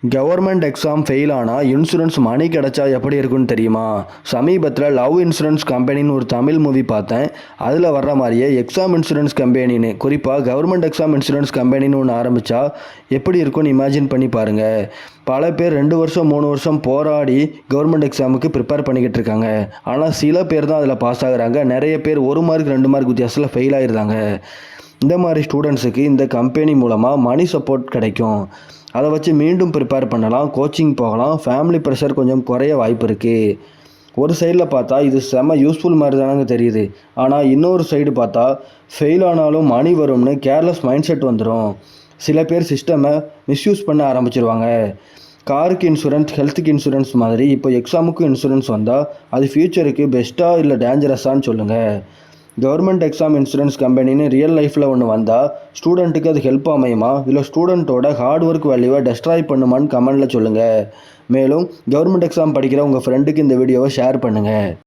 Government exam fail ஆனால் insurance மணி கிடைச்சா எப்படி இருக்குன்னு தெரியுமா? சமீபத்தில் லவ் இன்சூரன்ஸ் கம்பெனின்னு ஒரு தமிழ் மூவி பார்த்தேன். அதில் வர்ற மாதிரியே எக்ஸாம் இன்சூரன்ஸ் கம்பெனின்னு, குறிப்பாக கவர்மெண்ட் எக்ஸாம் இன்சூரன்ஸ் கம்பெனின்னு ஒன்று ஆரம்பித்தா எப்படி இருக்குன்னு இமேஜின் பண்ணி பாருங்கள். பல பேர் 2 வருஷம் 3 வருஷம் போராடி கவர்மெண்ட் எக்ஸாமுக்கு ப்ரிப்பேர் பண்ணிக்கிட்டு இருக்காங்க. ஆனால் சில பேர் தான் அதில் பாஸ் ஆகுறாங்க. நிறைய பேர் 1 மார்க் 2 மார்க் வித்தியாசத்தில் ஃபெயில் ஆகிருந்தாங்க. இந்த மாதிரி ஸ்டூடெண்ட்ஸுக்கு இந்த கம்பெனி மூலமாக மணி சப்போர்ட் கிடைக்கும். அதை வச்சு மீண்டும் ப்ரிப்பேர் பண்ணலாம், கோச்சிங் போகலாம், ஃபேமிலி ப்ரெஷர் கொஞ்சம் குறைய வாய்ப்பு இருக்குது. ஒரு சைடில் பார்த்தா இது செம யூஸ்ஃபுல் மாதிரி தானங்க தெரியுது. ஆனால் இன்னொரு சைடு பார்த்தா ஃபெயில் ஆனாலும் மணி வரும்னு கேர்லெஸ் மைண்ட் செட் வந்துடும். சில பேர் சிஸ்டமை மிஸ்யூஸ் பண்ண ஆரம்பிச்சிருவாங்க. காருக்கு இன்சூரன்ஸ், ஹெல்த்துக்கு இன்சூரன்ஸ் மாதிரி இப்போ எக்ஸாமுக்கும் இன்சூரன்ஸ் வந்தால் அது ஃப்யூச்சருக்கு பெஸ்ட்டாக இல்லை டேஞ்சரஸான்னு சொல்லுங்கள். கவர்மெண்ட் எக்ஸாம் இன்சூரன்ஸ் கம்பெனின்னு ரியல் லைஃப்பில் ஒன்று வந்தால் ஸ்டூடெண்ட்டுக்கு அது ஹெல்ப் அமையுமா, இல்லை ஸ்டூடெண்ட்டோட ஹார்ட் ஒர்க் வேல்யூவை டெஸ்ட்ராய் பண்ணுமான்னு கமெண்டில் சொல்லுங்கள். மேலும் கவர்மெண்ட் எக்ஸாம் படிக்கிற உங்கள் ஃப்ரெண்டுக்கு இந்த வீடியோவை ஷேர் பண்ணுங்கள்.